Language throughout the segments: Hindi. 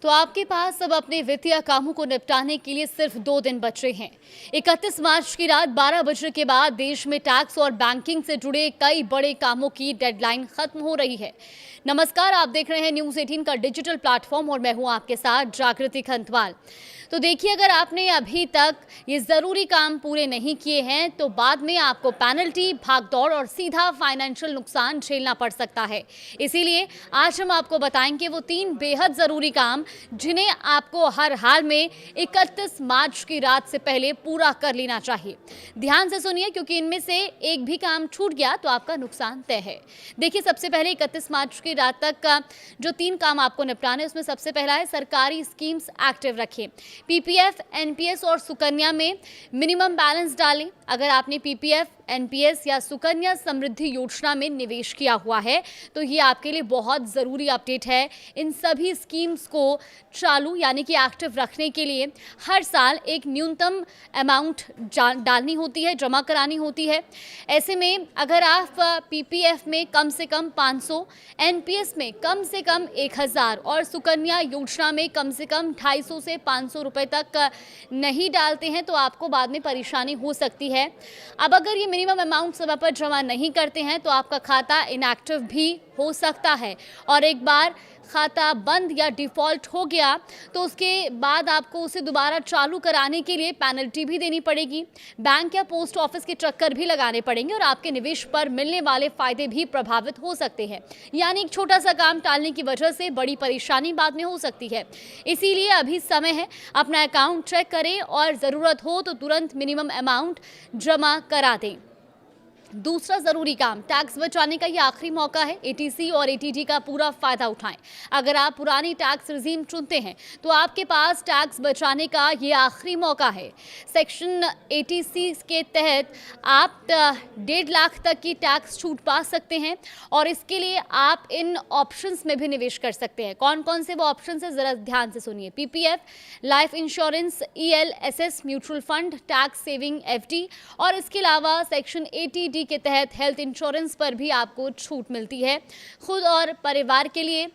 तो आपके पास अब अपने वित्तीय कामों को निपटाने के लिए सिर्फ 2 दिन बचे हैं। 31 मार्च की रात 12 बजे के बाद देश में टैक्स और बैंकिंग से जुड़े कई बड़े कामों की डेडलाइन खत्म हो रही है। नमस्कार, आप देख रहे हैं न्यूज़ 18 का डिजिटल प्लेटफॉर्म और मैं हूं आपके साथ जागृति खंतवाल। तो देखिए, अगर आपने अभी तक ये ज़रूरी काम पूरे नहीं किए हैं तो बाद में आपको पेनल्टी, भागदौड़ और सीधा फाइनेंशियल नुकसान झेलना पड़ सकता है। इसीलिए आज हम आपको बताएंगे वो 3 बेहद ज़रूरी काम जिन्हें आपको हर हाल में 31 मार्च की रात से पहले पूरा कर लेना चाहिए। ध्यान से सुनिए, क्योंकि इनमें से एक भी काम छूट गया तो आपका नुकसान तय है। देखिए, सबसे पहले 31 मार्च की रात तक का जो 3 काम आपको निपटाने, उसमें सबसे पहला है सरकारी स्कीम्स एक्टिव रखें। पीपीएफ, एनपीएस और सुकन्या में मिनिमम बैलेंस डालें। अगर आपने पीपीएफ, एनपीएस या सुकन्या समृद्धि योजना में निवेश किया हुआ है तो ये आपके लिए बहुत ज़रूरी अपडेट है। इन सभी स्कीम्स को चालू यानी कि एक्टिव रखने के लिए हर साल एक न्यूनतम अमाउंट डालनी होती है, जमा करानी होती है। ऐसे में अगर आप पीपीएफ में कम से कम 500, एनपीएस में कम से कम 1000 और सुकन्या योजना में कम से कम 250 से 500 रुपए तक नहीं डालते हैं तो आपको बाद में परेशानी हो सकती है। अब अगर ये मिनिमम अमाउंट समय पर जमा नहीं करते हैं तो आपका खाता इनएक्टिव भी हो सकता है और एक बार खाता बंद या डिफ़ॉल्ट हो गया तो उसके बाद आपको उसे दोबारा चालू कराने के लिए पेनल्टी भी देनी पड़ेगी। बैंक या पोस्ट ऑफिस के चक्कर भी लगाने पड़ेंगे और आपके निवेश पर मिलने वाले फ़ायदे भी प्रभावित हो सकते हैं। यानी एक छोटा सा काम टालने की वजह से बड़ी परेशानी बाद में हो सकती है। इसीलिए अभी समय है, अपना अकाउंट चेक करें और ज़रूरत हो तो तुरंत मिनिमम अमाउंट जमा करा दें। दूसरा ज़रूरी काम, टैक्स बचाने का ये आखिरी मौका है। एटीसी और एटीडी का पूरा फ़ायदा उठाएं। अगर आप पुरानी टैक्स रिजीम चुनते हैं तो आपके पास टैक्स बचाने का ये आखिरी मौका है। सेक्शन 86 के तहत आप 1.5 लाख तक की टैक्स छूट पा सकते हैं और इसके लिए आप इन ऑप्शंस में भी निवेश कर सकते हैं। कौन कौन से वो ऑप्शंस हैं, ज़रा ध्यान से सुनिए। PPF, life insurance, ELSS, mutual fund, tax saving FD और इसके अलावा सेक्शन 80D के तहत हेल्थ इंश्योरेंस पर भी आपको छूट मिलती है। खुद और परिवार के लिए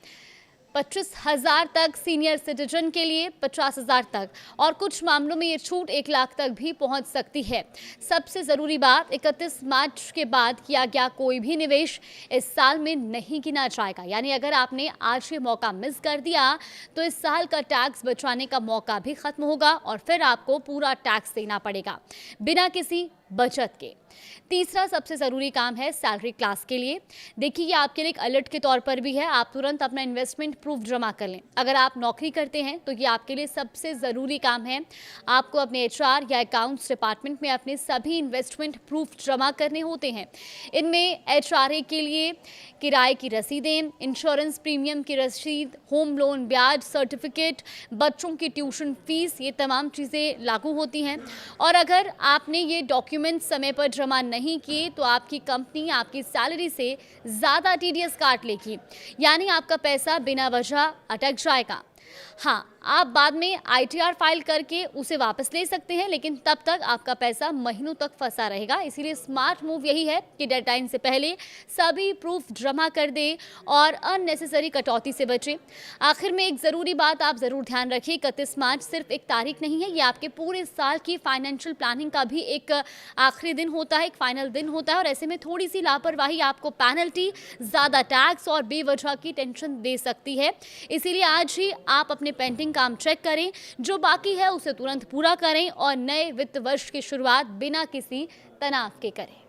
25,000 तक, सीनियर सिटीजन के लिए 50,000 तक और कुछ मामलों में ये छूट 1 लाख तक भी पहुंच सकती है। सबसे ज़रूरी बात, 31 मार्च के बाद किया गया कोई भी निवेश इस साल में नहीं गिना जाएगा। यानी अगर आपने आज ये मौका मिस कर दिया तो इस साल का टैक्स बचाने का मौका भी खत्म होगा और फिर आपको पूरा टैक्स देना पड़ेगा बिना किसी बचत के। तीसरा सबसे ज़रूरी काम है सैलरी क्लास के लिए। देखिए, ये आपके लिए एक अलर्ट के तौर पर भी है। आप तुरंत अपना इन्वेस्टमेंट प्रूफ जमा कर लें। अगर आप नौकरी करते हैं तो ये आपके लिए सबसे ज़रूरी काम है। आपको अपने एचआर या अकाउंट्स डिपार्टमेंट में अपने सभी इन्वेस्टमेंट प्रूफ जमा करने होते हैं। इनमें एचआरए के लिए किराए की रसीदें, इंश्योरेंस प्रीमियम की रसीद, होम लोन ब्याज सर्टिफिकेट, बच्चों की ट्यूशन फीस, ये तमाम चीज़ें लागू होती हैं। और अगर आपने ये डॉक्यूमेंट समय पर जमा नहीं किए तो आपकी कंपनी आपकी सैलरी से ज़्यादा टीडीएस काट लेगी, यानी आपका पैसा बिना वजह अटक जाएगा। हाँ, आप बाद में आईटीआर फाइल करके उसे वापस ले सकते हैं, लेकिन तब तक आपका पैसा महीनों तक फंसा रहेगा। इसीलिए स्मार्ट मूव यही है कि डेडलाइन से पहले सभी प्रूफ जमा कर दें और अननेसेसरी कटौती से बचें। आखिर में एक ज़रूरी बात आप ज़रूर ध्यान रखिए, 31 मार्च सिर्फ एक तारीख नहीं है, ये आपके पूरे साल की फाइनेंशियल प्लानिंग का भी एक आखिरी दिन होता है, एक फाइनल दिन होता है और ऐसे में थोड़ी सी लापरवाही आपको पेनल्टी, ज़्यादा टैक्स और बेवजह की टेंशन दे सकती है। इसीलिए आज ही आप अपने पेंडिंग काम चेक करें, जो बाकी है उसे तुरंत पूरा करें और नए वित्त वर्ष की शुरुआत बिना किसी तनाव के करें।